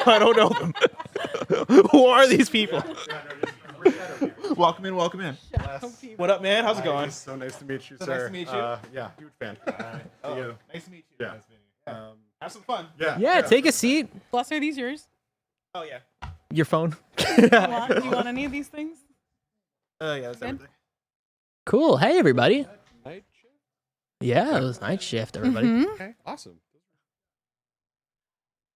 I don't know them. Who are these people? Welcome in. What up, man? How's it going? So nice to meet you, So sir. nice to meet you. Yeah, huge fan. Nice to meet you. Yeah. Nice meeting you. Have some fun. Yeah, take a seat. Bless, are these yours? Oh yeah. Your phone. Do you want any of these things? Yeah, that's Good. everything. Cool. Hey, everybody. Night shift? Yeah, it was night shift, everybody. Mhm. Okay, awesome.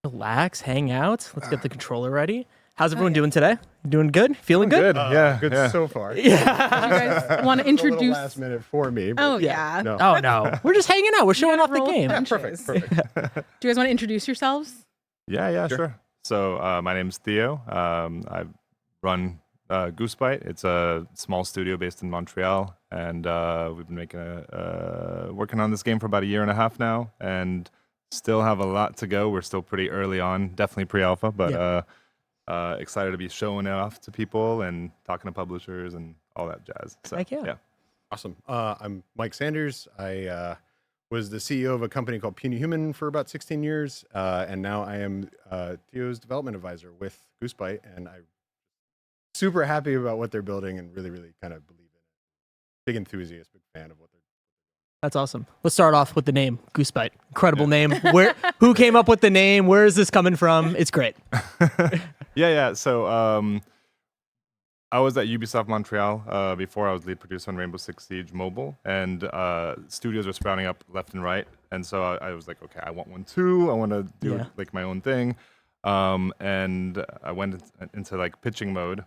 Relax, hang out. Let's get the controller ready. How's everyone doing today? Doing good? Feeling good? Good so far. Do you guys want to It's a little introduce? last minute for me. But Oh yeah. No. Oh, no. We're just hanging out. We're showing off the roll game. punches. Perfect. Do you guys want to introduce yourselves? Yeah, sure. So my name's Theo. I run Goose Byte. It's a small studio based in Montreal, and we've been working on this game for about a year and a half now, and still have a lot to go. We're still pretty early on, definitely pre-alpha, but excited to be showing it off to people and talking to publishers and all that jazz. So, Heck yeah. Awesome. I'm Mike Sanders. I was the CEO of a company called Puny Human for about 16 years, and now I am Theo's development advisor with Goose Byte, and I'm super happy about what they're building and really, really kind of believe in it. Big enthusiast, big fan of what they're doing. That's awesome. Let's start off with the name, Goose Byte. Incredible name. Who came up with the name? Where is this coming from? It's great. Yeah. So I was at Ubisoft Montreal before. I was lead producer on Rainbow Six Siege Mobile, and studios were sprouting up left and right. And so I was like, okay, I want one too. I want to do like my own thing. And I went into like pitching mode,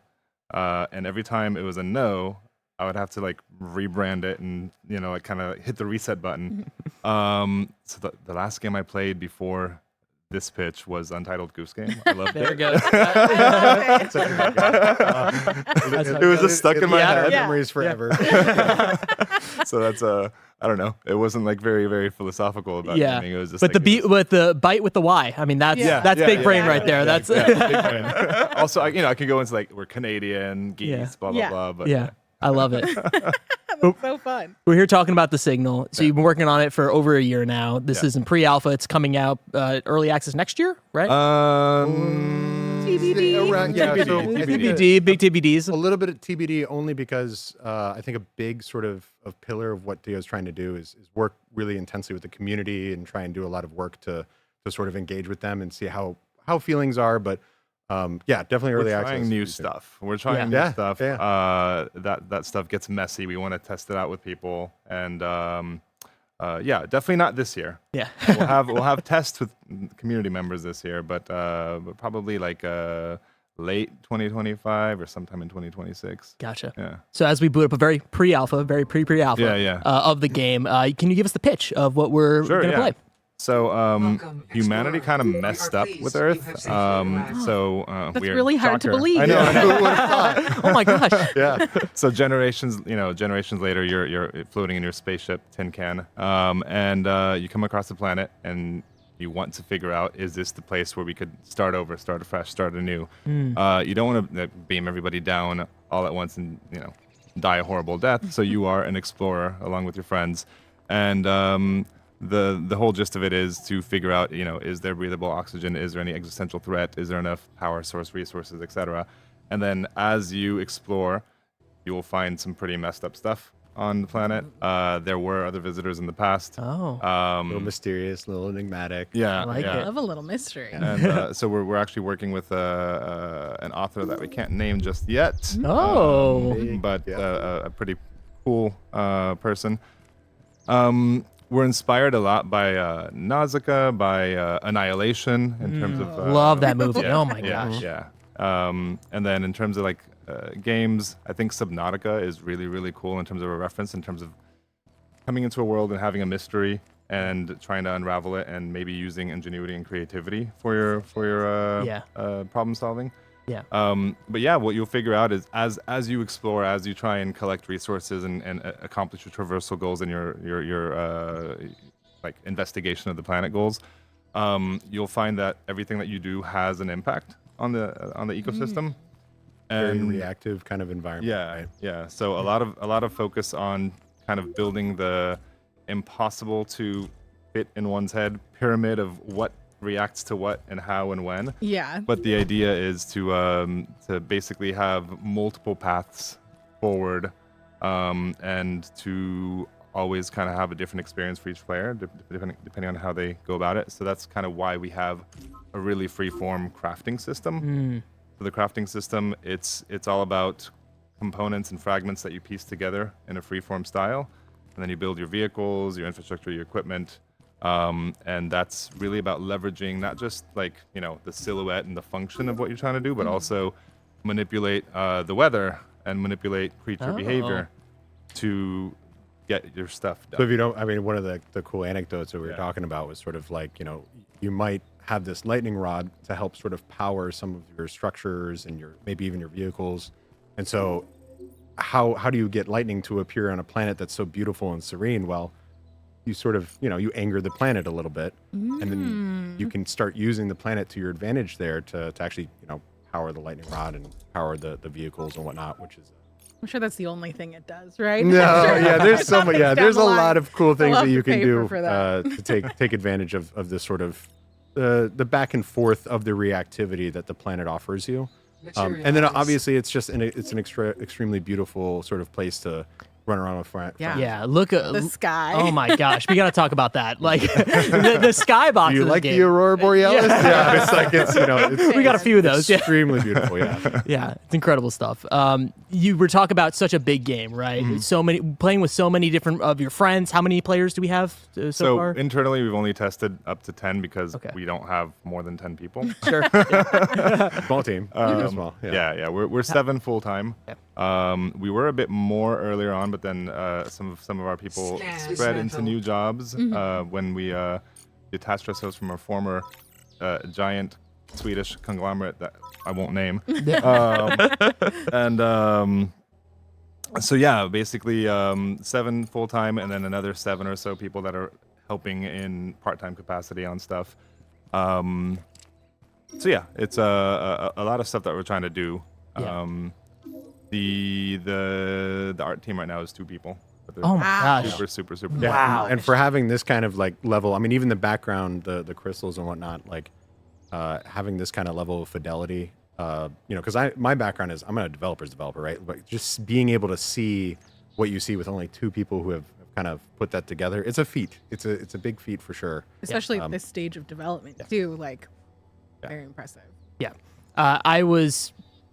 and every time it was a no, I would have to like rebrand it and like kind of hit the reset button. So the last game I played before this pitch was Untitled Goose Game. I loved There it. we go. It was just stuck in my head. Memories forever. So that's I don't know. It wasn't like very, very philosophical about gaming. It was just But like, with the bite with the Y. I mean, that's big brain right there. That's big brain. Also, I can go into like we're Canadian geese, blah blah blah. But yeah. I love it. That's so fun. We're here talking about the Signal. So you've been working on it for over a year now. This is in pre-alpha. It's coming out early access next year, right? TBD. Around, TBD. so I think TBD, big TBDs. a little bit of TBD only because I think a big sort of pillar of what Dio's trying to do is work really intensely with the community and try and do a lot of work to sort of engage with them and see how feelings are. But definitely early access. We're trying new stuff. We're trying new stuff. That stuff gets messy. We want to test it out with people, and definitely not this year. Yeah. we'll have tests with community members this year, but probably like late 2025 or sometime in 2026. Gotcha. Yeah. So as we boot up a very pre-alpha, very pre-alpha of the game, can you give us the pitch of what we're going to play? So humanity kind of messed up with Earth. That's we're really hard to believe. I know. Who would have thought? Oh my gosh. Yeah. So generations later, you're floating in your spaceship tin can, and you come across the planet, and you want to figure out, is this the place where we could start over, start afresh, start anew? You don't want to beam everybody down all at once and die a horrible death. So you are an explorer along with your friends, and the whole gist of it is to figure out, is there breathable oxygen? Is there any existential threat? Is there enough power source, resources, etc.? And then as you explore, you will find some pretty messed up stuff on the planet. There were other visitors in the past. Oh. A little mysterious, a little enigmatic. Yeah. I like I it. love a little mystery. And so we're actually working with an author that we can't name just yet. Oh. But a pretty cool person. We're inspired a lot by Nausicaa, by Annihilation in terms of Love that movie. yeah, Oh my yeah, gosh. Yeah. And then in terms of like games, I think Subnautica is really, really cool in terms of a reference, in terms of coming into a world and having a mystery and trying to unravel it, and maybe using ingenuity and creativity for your problem solving. Yeah. But yeah, what you'll figure out is as you explore, as you try and collect resources and accomplish your traversal goals and your like investigation of the planet goals, you'll find that everything that you do has an impact on the ecosystem. Very And reactive kind of environment. yeah, Right? yeah. So a lot of focus on kind of building the impossible to fit in one's head pyramid of what reacts to what and how and when. Yeah. But the idea is to basically have multiple paths forward, and to always kind of have a different experience for each player, depending on how they go about it. So that's kind of why we have a really free-form crafting system. For the crafting system, it's all about components and fragments that you piece together in a free-form style, and then you build your vehicles, your infrastructure, your equipment. And that's really about leveraging not just like, the silhouette and the function of what you're trying to do, but also manipulate the weather and manipulate creature behavior to get your stuff done. So if you don't, I mean, one of the cool anecdotes that we were talking about was sort of like, you might have this lightning rod to help sort of power some of your structures and maybe even your vehicles. And so how do you get lightning to appear on a planet that's so beautiful and serene? Well, you sort of, you anger the planet a little bit, and then you can start using the planet to your advantage there to actually, power the lightning rod and power the vehicles and whatnot, which is... I'm sure that's the only thing it does, right? No, yeah, there's so much. Yeah, there's a down the lot line. of cool things I'll that have you to can pay do for that. to take advantage of this sort of the back and forth of the reactivity that the planet offers you. And then obviously it's just an extremely beautiful sort of place to run around with friends. Yeah, look at The sky. Oh my gosh, we got to talk about that. Like the skybox. Do you of this like game. the aurora borealis? Yeah, it's like it's We got a few of those. Yeah. extremely beautiful. Yeah. Yeah, it's incredible stuff. You were talking about such a big game, right? So many playing with so many different of your friends. How many players do we have so far? Internally, we've only tested up to 10 because Okay. we don't have more than 10 people. Sure. Small team. Small. Yeah, we're 7 full time. We were a bit more earlier on, but then some of our people spread into new jobs when we detached ourselves from our former giant Swedish conglomerate that I won't name. So yeah, basically 7 full time, and then another 7 or so people that are helping in part-time capacity on stuff. So yeah, it's a lot of stuff that we're trying to do. Yeah. The art team right now is 2 people. But they're Oh my gosh. super. Yeah, Wow. and for having this kind of like level, I mean, even the background, the crystals and whatnot, like having this kind of level of fidelity, because my background is I'm a developer's developer, right? But just being able to see what you see with only 2 people who have kind of put that together, it's a feat. It's a big feat for sure. Especially at this stage of development too. Like, very impressive. Yeah.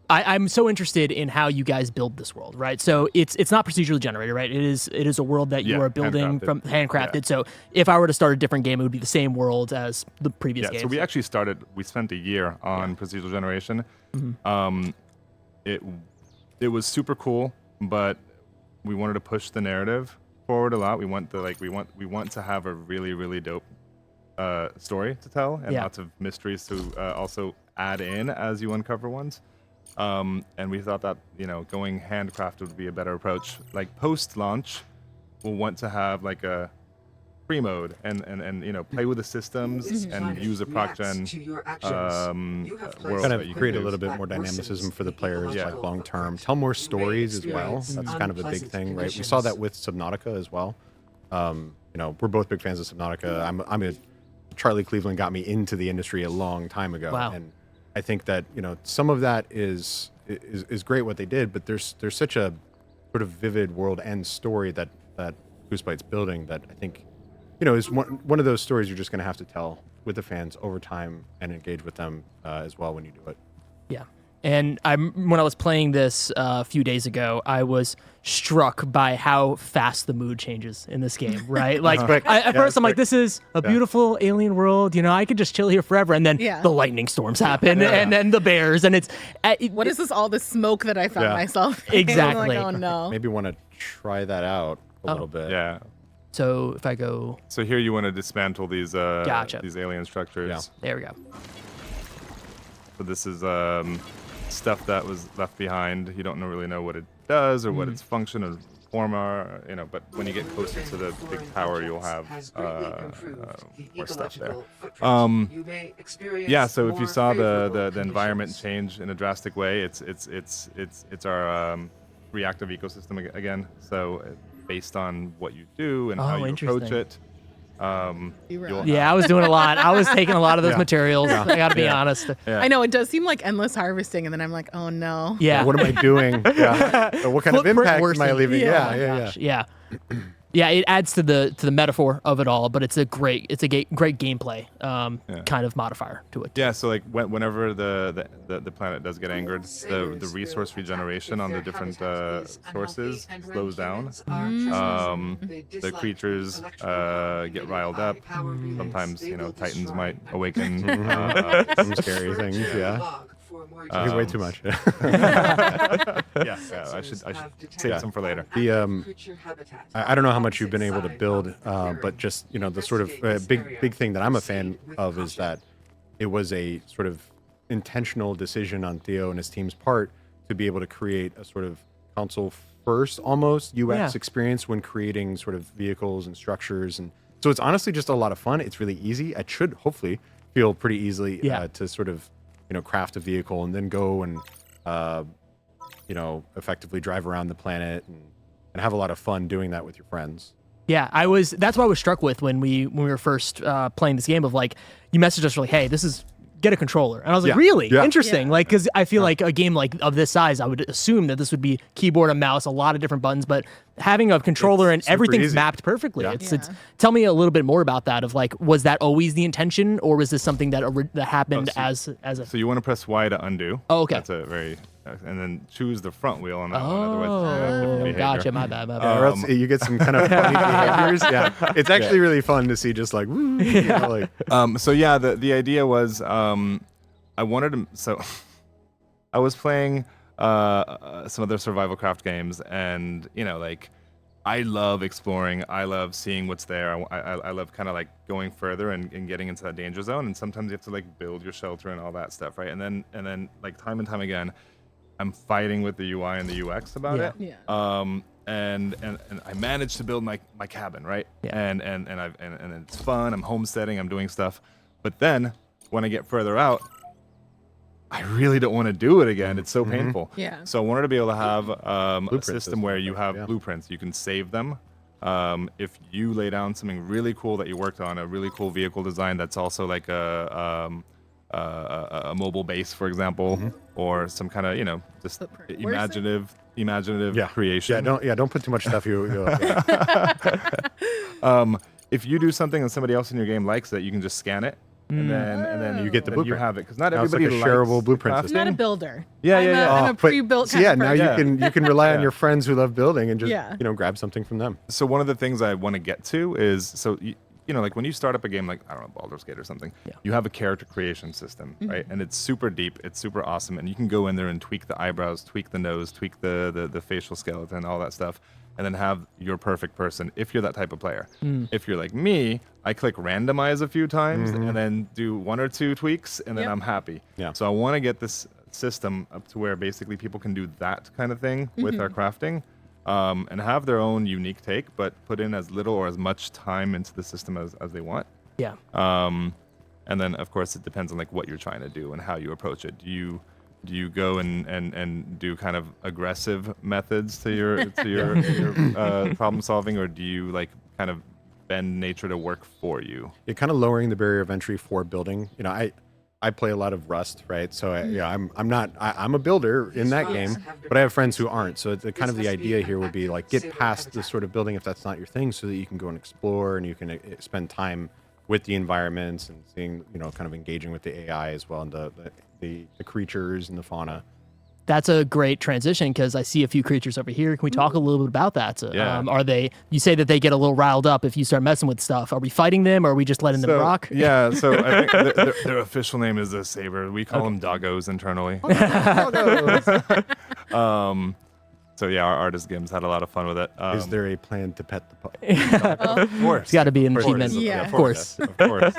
I'm so interested in how you guys build this world, right? So it's not procedurally generated, right? It is a world that you are building from handcrafted. Yeah. So if I were to start a different game, it would be the same world as the previous game. So we actually spent a year on procedural generation. It was super cool, but we wanted to push the narrative forward a lot. We want to have a really, really dope story to tell, and lots of mysteries to also add in as you uncover ones. And we thought that, going handcrafted would be a better approach. Like post-launch, we'll want to have like a free mode and play with the systems and use a proc gen world. Kind that of you create can a little use. bit more dynamicism for the players, like long term. Tell more stories as well. That's kind of a big thing, right? We saw that with Subnautica as well. We're both big fans of Subnautica. Charlie Cleveland got me into the industry a long time ago. Wow. And I think that some of that is great what they did, but there's such a sort of vivid world and story that Goose Byte's building that I think is one of those stories you're just going to have to tell with the fans over time and engage with them as well when you do it. Yeah. And when I was playing this a few days ago, I was struck by how fast the mood changes in this game, right? Like, at first I'm like, this is a beautiful alien world. I could just chill here forever. And then the lightning storms happen and then the bears. And it's... What is this, all this smoke that I found myself in? Exactly. I'm like, oh, no. Maybe want to try that out a little bit. Yeah. So if I go... So here you want to dismantle these Gotcha. these alien structures. Yeah. There we go. So this is stuff that was left behind. You don't really know what it does or what its function or form are, but when you get closer to the big tower, you'll have more stuff there. Yeah, so if you saw the environment change in a drastic way, it's our reactive ecosystem again. So based on what you do and how you approach it, You'll- Yeah, I was doing a lot. I was taking a lot of those Yeah. materials. I got to be honest. Yeah. I know it does seem like endless harvesting, and then I'm like, oh no. Yeah. What am I doing? Yeah. So what kind of Footprint impact am I worsening. leaving? Yeah. Yeah. Yeah, it adds to the metaphor of it all, but it's a great great gameplay kind of modifier to it. Yeah, so like whenever the planet does get angered, the resource regeneration on the different sources slows down. The creatures get riled up. Sometimes Titans might awaken. Some scary things. Yeah. Way too much. Yeah, I should save some for later. I don't know how much you've been able to build, but just the sort of big thing that I'm a fan of is that it was a sort of intentional decision on Theo and his team's part to be able to create a sort of console first almost UX experience when creating sort of vehicles and structures, and so it's honestly just a lot of fun. It's really easy. It should hopefully feel pretty easily to sort of craft a vehicle and then go and effectively drive around the planet and have a lot of fun doing that with your friends. Yeah, that's what I was struck with when we were first playing this game of like, you messaged us like, hey, this is get a controller. And I was like, really? Yeah. Interesting. Like, because I feel like a game like of this size, I would assume that this would be keyboard and mouse, a lot of different buttons, but having a controller and super everything's easy. mapped perfectly. Yeah. It's tell me a little bit more about that of like, was that always the intention or was this something that happened as a... So you want to press Y to undo. Oh, okay. That's a very, and then choose the front wheel on that one. Otherwise, you have different Oh, behavior. gotcha. My bad. Or else you get some kind of funny behaviors. Yeah, it's actually really fun to see just like, woo, like So yeah, the idea was I wanted to. So I was playing some other survival craft games, and like I love exploring. I love seeing what's there. I love kind of like going further and getting into that danger zone. And sometimes you have to like build your shelter and all that stuff, right? And then like time and time again, I'm fighting with the UI and the UX about it. Yeah. And I managed to build my cabin, right? Yeah. And it's fun. I'm homesteading. I'm doing stuff. But then when I get further out, I really don't want to do it again. It's so painful. Yeah. So I wanted to be able to have a Blueprints system where you have yeah. blueprints. You can save them. If you lay down something really cool that you worked on, a really cool vehicle design that's also like a mobile base, for example, or some kind of just Footprint. imaginative yeah. creation. Don't put too much stuff. If you do something and somebody else in your game likes it, you can just scan it. And then You get the then you blueprint. have it because not Now it's like everybody a shareable likes blueprint crafting. I'm not a builder. Yeah, I'm yeah. I'm a but- pre-built so kind yeah, of now person. you can rely on Yeah. your friends who love building and just Yeah. grab something from them. So one of the things I want to get to is like when you start up a game like I don't know Baldur's Gate or something, you have a character creation system, right? And it's super deep, it's super awesome, and you can go in there and tweak the eyebrows, tweak the nose, tweak the facial skeleton, all that stuff, and then have your perfect person if you're that type of player. If you're like me, I click randomize a few times and then do one or two tweaks, and then Yep. I'm happy. Yeah. So I want to get this system up to where basically people can do that kind of thing with our crafting. And have their own unique take, but put in as little or as much time into the system as they want. Yeah. And then, of course, it depends on like what you're trying to do and how you approach it. Do you go and do kind of aggressive methods to your problem solving, or do you like kind of bend nature to work for you? You're kind of lowering the barrier of entry for building. I play a lot of Rust, right? So I'm a builder in that game, but I have friends who aren't. So the kind of the idea here would be like get past the sort of building if that's not your thing, so that you can go and explore and you can spend time with the environments and seeing, kind of engaging with the AI as well and the creatures and the fauna. That's a great transition because I see a few creatures over here. Can we talk a little bit about that? Yeah. Are they? You say that they get a little riled up if you start messing with stuff. Are we fighting them, or are we just letting them rock? Yeah. So I think their official name is a saber. We call them doggos internally. So yeah, our artist games had a lot of fun with it. Is there a plan to pet the pup? Of course. It's got to be an Of course. achievement. Yeah. Of course. Of course.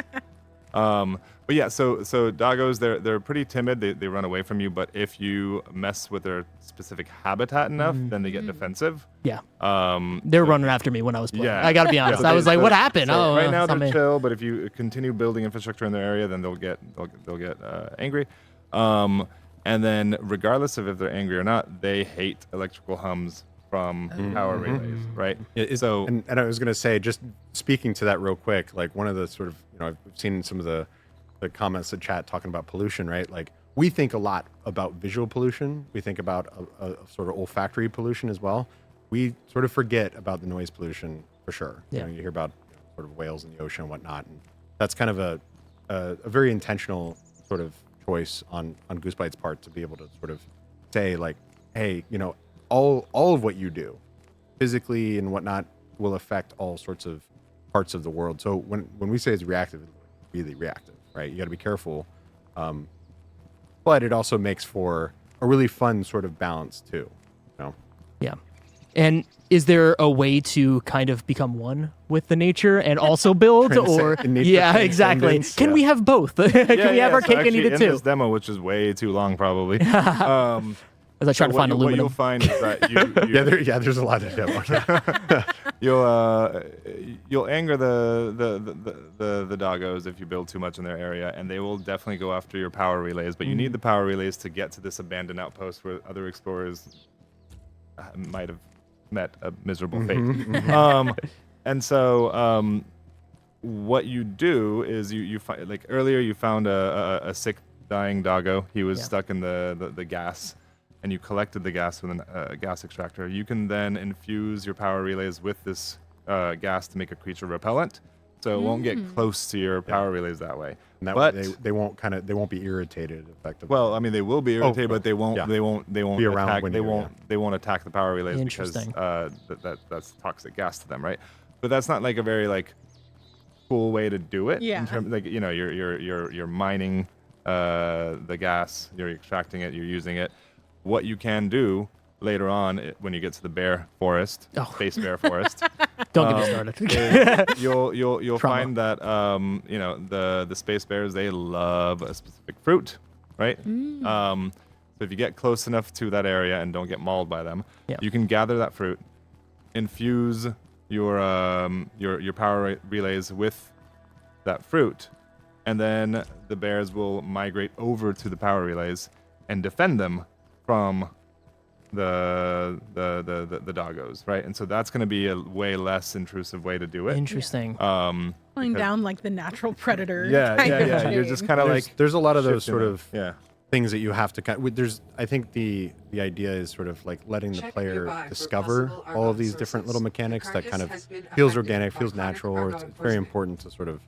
But yeah, so doggos, they're pretty timid. They run away from you. But if you mess with their specific habitat enough, then they get defensive. Yeah. Um, They were running after me when I was playing. Yeah. I got to be honest. so I was like, what happened? so right now it's not they're me. chill, but if you continue building infrastructure in their area, then they'll get angry. And then regardless of if they're angry or not, they hate electrical hums from power relays, right? And I was going to say, just speaking to that real quick, like one of the sort of, I've seen some of the comments in chat talking about pollution, right? Like we think a lot about visual pollution. We think about a sort of olfactory pollution as well. We sort of forget about the noise pollution for sure. Yeah. You hear about sort of whales in the ocean and whatnot. And that's kind of a very intentional sort of choice on Goose Byte's part to be able to sort of say like, hey, all of what you do physically and whatnot will affect all sorts of parts of the world. So when we say it's reactive, it's really reactive, right? You got to be careful. But it also makes for a really fun sort of balance too. Yeah. And is there a way to kind of become one with the nature and also build, or yeah, exactly? Can we have both? Can we have our cake and eat it in too? This demo, which is way too long, probably. As I try to find aluminum. What you'll find is that there's a lot of demo. You'll anger the doggos if you build too much in their area, and they will definitely go after your power relays. But you need the power relays to get to this abandoned outpost where other explorers might have met a miserable fate. And so what you do is you find, like earlier you found a sick dying doggo. He was stuck in the gas, and you collected the gas with a gas extractor. You can then infuse your power relays with this gas to make a creature repellent, so it won't get close to your power relays that way. And that way they won't be irritated effectively. Well, I mean, they will be irritated, but they won't be around attack. when They won't attack the power relays because that's toxic gas to them, right? But that's not like a very like cool way to do it. Yeah. In terms, like you're mining the gas, you're extracting it, you're using it. What you can do later on when you get to the bear forest, space bear forest. Don't get me started. You'll find that the space bears, they love a specific fruit, right? So if you get close enough to that area and don't get mauled by them, you can gather that fruit, infuse your power relays with that fruit, and then the bears will migrate over to the power relays and defend them from the doggos, right? And so that's going to be a way less intrusive way to do it. Interesting. Going down like the natural predator. You're just kind of like there's a lot of those sort of yeah. things that you have to I think the idea is sort of like letting the player discover all of these different little mechanics that kind of feels organic, feels natural, or it's very important to sort of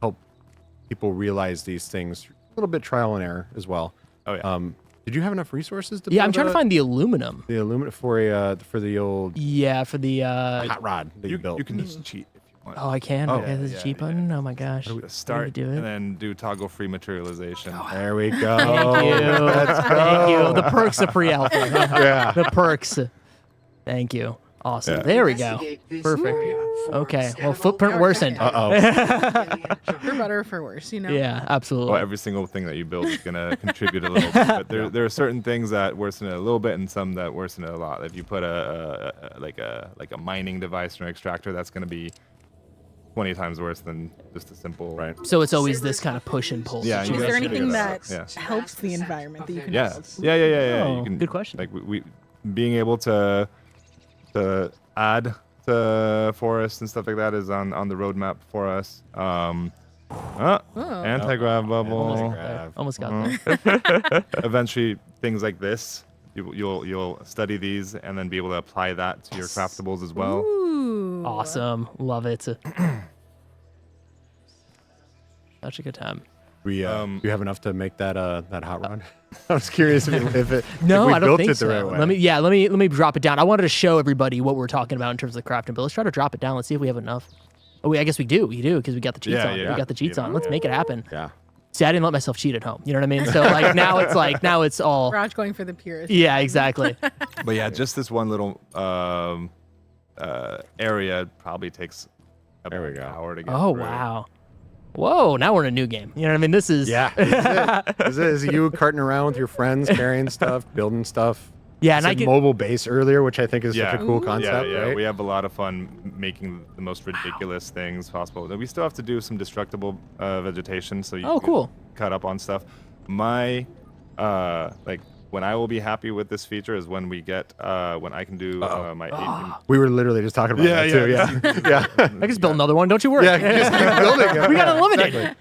help people realize these things. A little bit trial and error as well. Oh yeah. Did you have enough resources to? Yeah, I'm trying to find the aluminum. The aluminum for the old for the hot rod that you built. You can just cheat if you want. Oh, I can. Okay, this is cheat button. Oh my gosh. Start do it? and then do toggle free materialization. There we go. Thank you. Thank you. The perks of pre-alpha. Yeah. The perks. Thank you. Awesome. Yeah. There we go. Perfect. Okay. Well, footprint worsened. For better or for worse, Yeah, absolutely. Well, every single thing that you build is going to contribute a little bit. But there are certain things that worsen it a little bit and some that worsen it a lot. If you put a mining device or an extractor, that's going to be 20 times worse than just a simple. Right. So it's always this kind of push and pull. Yeah. Is you there gotta anything figure that out. helps the environment that you can Yeah. build? Yeah. Oh, You can, good question. Like we being able to add to forests and stuff like that is on the roadmap for us. Anti-grav bubble. Almost got there. Eventually, things like this, you'll study these and then be able to apply that to your craftables as well. Ooh. Awesome. Love it. Such a good time. Do you have enough to make that hot rod? I was curious if we I don't built think it so. the right way. Let me drop it down. I wanted to show everybody what we're talking about in terms of the crafting, but let's try to drop it down. Let's see if we have enough. Oh, I guess we do. We do because we got the cheats on. Yeah. We got the cheats on. Let's make it happen. Yeah. See, I didn't let myself cheat at home. You know what I mean? So now it's all. Raj going for the purest. Yeah, exactly. But yeah, just this one little area probably takes about There we an go. hour to get Oh through. wow. Whoa! Now we're in a new game. You know what I mean? This is This is you carting around with your friends, carrying stuff, building stuff. Yeah, You and I said can. mobile base earlier, which I think is such a cool Ooh. concept. Yeah. Right? We have a lot of fun making the most ridiculous things possible. We still have to do some destructible vegetation, so you Oh, can cool. cut up on stuff. My when I will be happy with this feature is when we get when I can do my 18. We were literally just talking about that too. Yeah. I can just build another one. Don't you worry. Yeah, just keep building it. We got eliminated.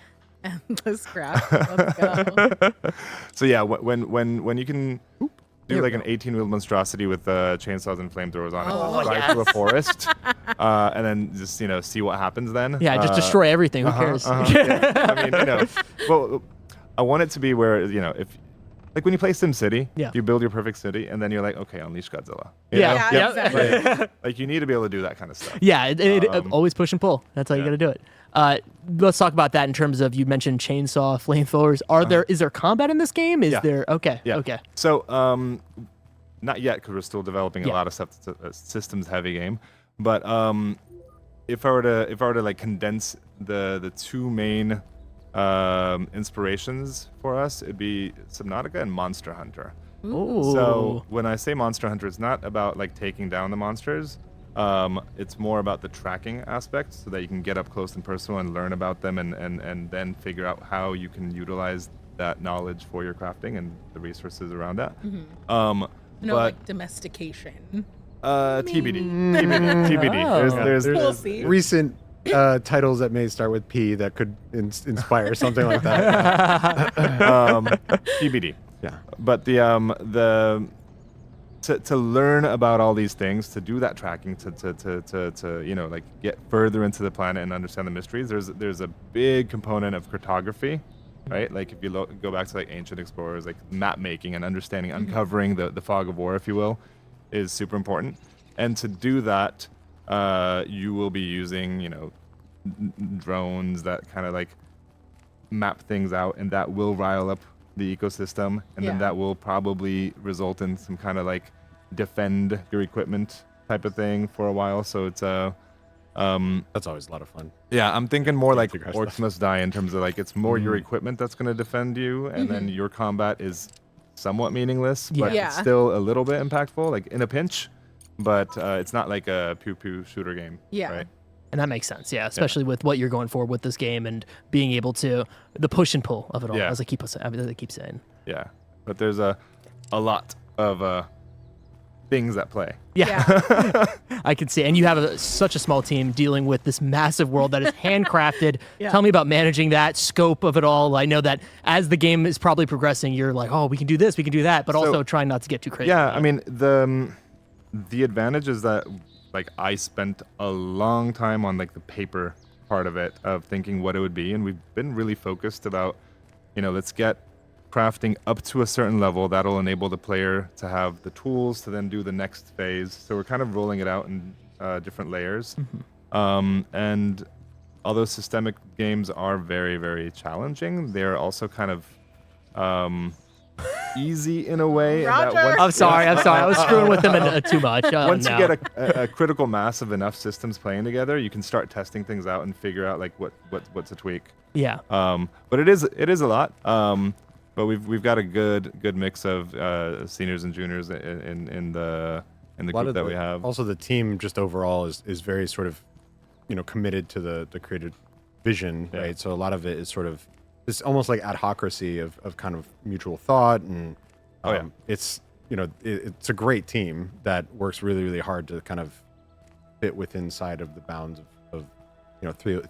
Endless craft. Let's go. So yeah, when you can do There like we an 18-wheeled monstrosity with chainsaws and flamethrowers on Oh, it, drive through a forest, and then just see what happens then. Yeah, just destroy everything. Who cares? Yeah. I mean, well, I want it to be where if. Like when you play SimCity, you build your perfect city, and then you're like, okay, unleash Godzilla. You know? Yeah, exactly. Like you need to be able to do that kind of stuff. Yeah, it always push and pull. That's how you got to do it. Let's talk about that in terms of, you mentioned chainsaw, flamethrowers. Is there combat in this game? Is there? Okay. Yeah. Okay. So not yet, because we're still developing a lot of stuff. It's a systems heavy game, but if I were to like condense the two main inspirations for us, it'd be Subnautica and Monster Hunter. Ooh. So when I say Monster Hunter, it's not about like taking down the monsters. It's more about the tracking aspect, so that you can get up close and personal and learn about them, and then figure out how you can utilize that knowledge for your crafting and the resources around that. No, but like domestication. TBD. Oh. There's We'll see. Recent titles that may start with P that could inspire something like that. TBD. Yeah. But to learn about all these things, to do that tracking, to like get further into the planet and understand the mysteries, there's a big component of cartography, right? Like if you go back to like ancient explorers, like map making and understanding, uncovering the fog of war, if you will, is super important. And to do that, you will be using drones that kind of like map things out, and that will rile up the ecosystem, and then that will probably result in some kind of like defend your equipment type of thing for a while. So it's That's always a lot of fun. yeah, I'm thinking more like figure out Orcs stuff. Must Die, in terms of like it's more your equipment that's going to defend you, and then your combat is somewhat meaningless, but Yeah. it's still a little bit impactful, like in a pinch. But it's not like a pew shooter game. Yeah. Right? And that makes sense, yeah, especially with what you're going for with this game and being able to, the push and pull of it all, Yeah. as I keep saying. Yeah. But there's a lot of things at play. Yeah, I can see. And you have such a small team dealing with this massive world that is handcrafted. Tell me about managing that scope of it all. I know that as the game is probably progressing, you're like, oh, we can do this, we can do that, but also trying not to get too crazy. Yeah, I mean, the advantage is that like I spent a long time on like the paper part of it, of thinking what it would be, and we've been really focused about, let's get crafting up to a certain level that'll enable the player to have the tools to then do the next phase. So we're kind of rolling it out in different layers. And although systemic games are very, very challenging, they're also kind of easy in a way. In that Roger. once- I'm sorry. I was screwing with them too much. Once you get a critical mass of enough systems playing together, you can start testing things out and figure out like what's a tweak. Yeah. But it is a lot. But we've got a good mix of seniors and juniors in the group that we have. Also, the team just overall is very sort of, committed to the creative vision, right? So a lot of it is sort of this almost like adhocracy of kind of mutual thought, and it's it's a great team that works really, really hard to kind of fit within inside of the bounds of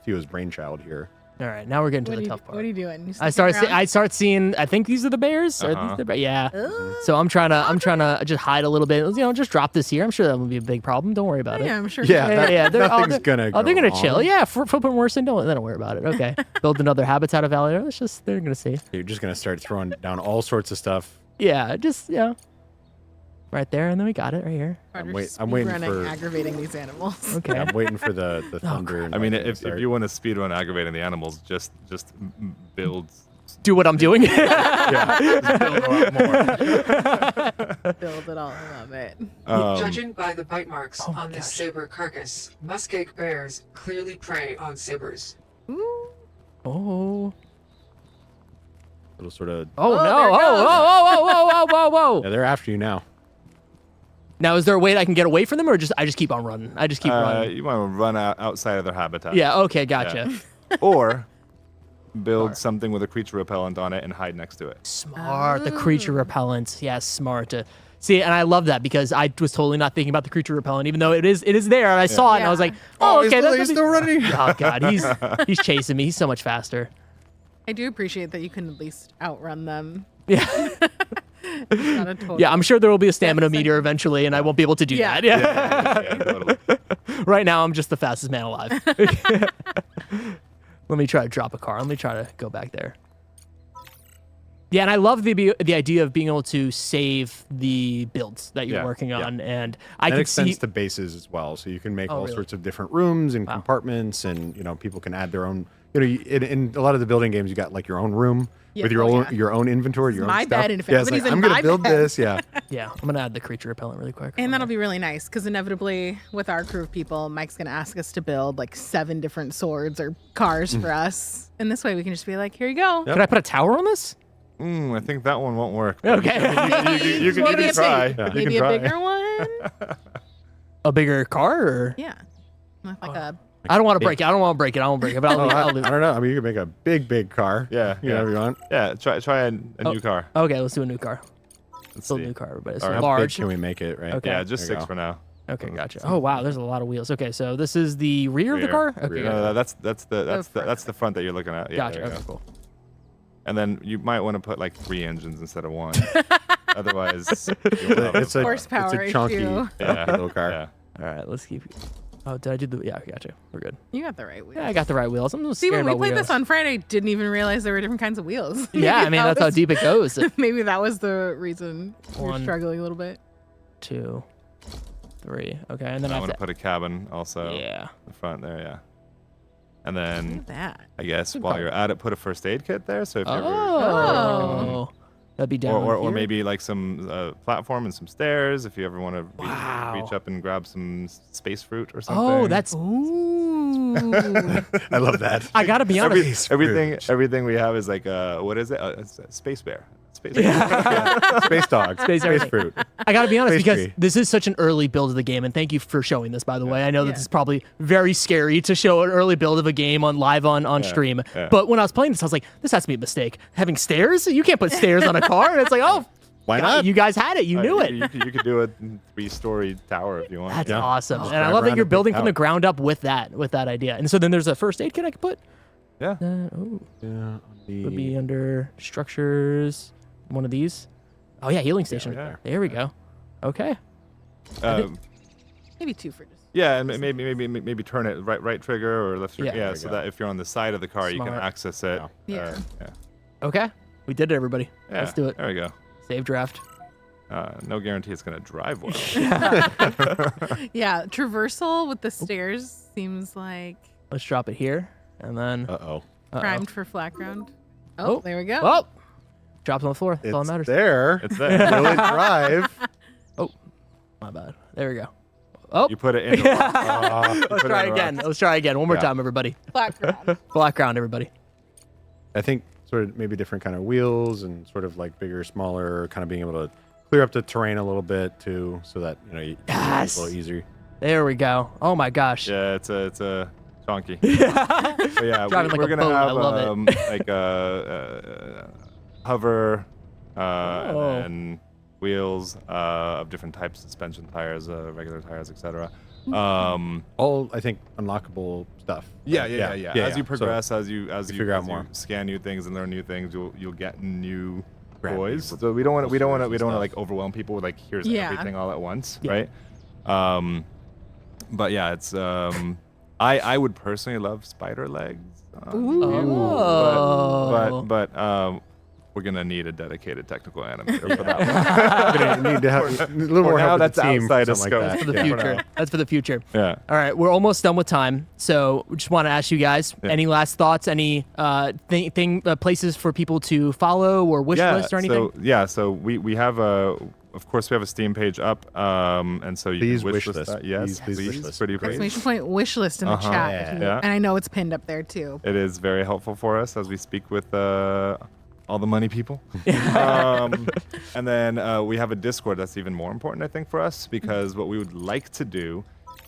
Theo's brainchild here. All right, now we're getting to the tough part. What are you doing? You I sticking around? start seeing. I think these are the bears. Are these the bears? Yeah. So I'm trying to just hide a little bit. Just drop this here. I'm sure that won't be a big problem. Don't worry about it. Yeah, I'm sure. Yeah. Nothing's gonna they're go gonna wrong. chill. Yeah. Footprint worse than don't worry about it. Okay. Build another habitat of value. They're gonna see. You're just gonna start throwing down all sorts of stuff. Yeah. Right there, and then we got it right here. I'm Roger's waiting speedrunning, for- aggravating these animals. Okay. I'm waiting for the thunder. and I mean, lightning to if start. you want to speedrun aggravating the animals, just build. Do what I'm doing. Just build a lot more. Build it all. I love it. Judging by the bite marks Oh my on this gosh. saber carcass, muskeg bears clearly prey on sabers. Oh. Little sort of. Oh there no! it goes. Whoa! Yeah, they're after you now. Now, is there a way that I can get away from them, or I just keep on running? I just keep running. You want to run outside of their habitat. Yeah. Okay. Gotcha. Or build something with a creature repellent on it and hide next to it. Smart. The creature repellent. Yeah, smart. See, and I love that because I was totally not thinking about the creature repellent, even though it is there, and I saw it, and I was like, oh, okay. He's still running. Oh, God. He's chasing me. He's so much faster. I do appreciate that you can at least outrun them. Yeah. Not a total- Yeah, I'm sure there will be a stamina meter eventually, and I won't be able to do Yeah. that. Yeah. Yeah, totally. Right now, I'm just the fastest man alive. Let me try to drop a car. Let me try to go back there. Yeah, and I love the idea of being able to save the builds that you're working on, and I That can extends see to bases as well, so you can make all really? sorts of different rooms and compartments, and people can add their own. In a lot of the building games, you got like your own room Yeah, with your own inventory, your own my stuff. bed, and if yeah, it's like, everybody's in I'm gonna my build bed. this. Yeah, Yeah, I'm gonna add the creature repellent really quick. And that'll be really nice because inevitably, with our crew of people, Mike's gonna ask us to build like 7 different swords or cars for us, and this way we can just be like, "Here you go." Can I put a tower on this? I think that one won't work. Okay. You can Maybe a try. big- You can Maybe a try. bigger one. A bigger car? Or? Yeah, like a. I don't want to break it. I don't want to break it. I won't break it. But I'll leave. I don't know. I mean, you can make a big car. Yeah, you know, if you want. Yeah, try a new car. Okay, let's do a new car. Let's Build see. a new car, everybody. So All right. How big large. can we make it? Right. Okay. Yeah, just There you 6 go. for now. Okay, gotcha. Oh wow, there's a lot of wheels. Okay, so this is the rear of the car. Okay, No, gotcha. that's the front that you're looking at. Yeah, Gotcha. there you Okay, go. cool. And then you might want to put like 3 engines instead of 1. Otherwise, It's a Horsepower It's a chunky issue. little car. Yeah. All right, let's keep. Oh, did I do the? Yeah, gotcha. We're good. You got the right wheel. Yeah, I got the right wheels. I'm See, scared when we about played wheels. this on Friday, didn't even realize there were different kinds of wheels. Yeah, I Maybe mean that that's how was- deep it goes. Maybe that was the reason you're One. struggling a little bit. 2, 3. Okay, and then I I want to have put a cabin also. to. Yeah. The front there, yeah. And Look then at that. I guess while you're at it, put a first aid kit there. So if you ever, Oh. That'd be down or here. maybe like some platform and some stairs if you ever want to Wow. reach up and grab some space fruit or something. Oh, that's. Ooh. I love that. I gotta be honest. everything we have is like what is it? It's a space bear. Space bear. Space dog. Space Space everything. fruit. I gotta be honest Space because tree. this is such an early build of the game, and thank you for showing this. By the way, I know that Yeah. this is probably very scary to show an early build of a game on live on stream. yeah. But when I was playing this, I was like, this has to be a mistake. Having stairs? You can't put stairs on a car. And it's like, oh, Why God, not? you guys had it. You knew it. You could do a 3-story tower if you want. That's Yeah. awesome, and I drive love that around you're a big building from the tower. ground up with that idea. And so then there's a first aid kit I could put. Yeah. Oh, Yeah, would be under structures. One of these. Oh yeah, healing station. yeah. There we go. Okay. Maybe 2 for just. Yeah, and maybe turn it right trigger or left trigger. Yeah. Yeah, There so we go. that if you're on the side of the car, you can Smart. access it. Yeah. Yeah. Okay. We did it, everybody. Yeah, Let's do it. There we go. Save draft. No guarantee it's gonna drive well. Yeah, traversal with the stairs seems like Let's drop it here, and then. Uh-oh. primed for flat ground. Oh, Oh. there we go. Oh, drops on the floor. That's all It's that matters. there. It's there. Will it drive? My bad. There we go. Oh, You put it in. let's try again. Let's try again. One more Yeah. time, everybody. Flat ground. Flat ground, everybody. I think sort of maybe different kind of wheels and sort of like bigger, smaller, kind of being able to clear up the terrain a little bit too, so that you Yes. it's a little easier. There we go. Oh my gosh. Yeah, it's a chonky. So yeah, Driving like we're a gonna boat. I have love it. like a hover and then wheels of different types, suspension tires, regular tires, etc. All I think unlockable stuff. Yeah. As you So progress, as you figure out as you more. scan new things and learn new things, you'll get new Grab toys. new So we don't want to stuff. like overwhelm people with like here's Yeah. everything all at once, Yeah. right? But yeah, it's I would personally love spider legs. Oh. But we're gonna need a dedicated technical animator for that one. We're gonna need to have a little more now help with that's the team. outside of something like scope. that. For the Yeah. future. That's for the future. Yeah. All right, we're almost done with time, so we just want to ask you guys any last thoughts, any places for people to follow or wish list or anything. So we have of course we have a Steam page up, and so you Please can wish wish list. that. Yes, Please wish please. list. Pretty please. Exclamation point wish list in the chat. Yeah. Yeah. And I know it's pinned up there too. It is very helpful for us as we speak with all the money people. And then we have a Discord that's even more important, I think, for us, because what we would like to do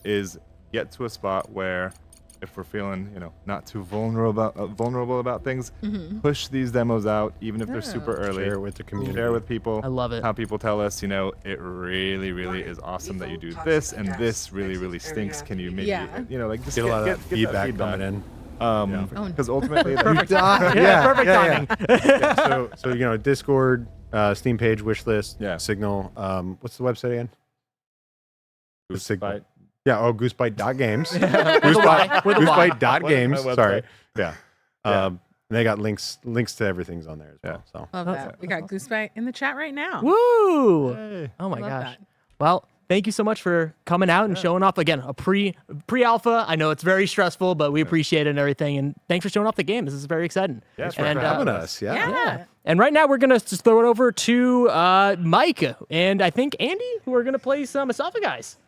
is get to a spot where if we're feeling, not too vulnerable about things, push these demos out, even if they're super early. Share it with the community. Share with people. I love it. How people tell us, it really, really is awesome that you do this, and this really, really stinks. Can you maybe, just Get a lot of that feedback coming in. Because ultimately, Perfect. Yeah, Perfect timing. Yeah, so Discord, Steam page, wish list, Yeah. Signal. What's the website again? Goose Signal. Byte. Yeah, goosebite.games. With a Y. Goosebite.games. What's my Sorry. website? Yeah. Yeah. And they got links to everything's on there as well. So Love that. We got Goose Byte in the chat right now. Woo! Hey. Oh my Love gosh. that. Well, thank you so much for coming out and showing off again a pre-alpha. I know it's very stressful, but we appreciate it and everything. And thanks for showing off the game. This is very exciting. Thanks for having us. Yeah. Yeah. And right now we're gonna just throw it over to Mike and I think Andy, who are gonna play some Asafa guys.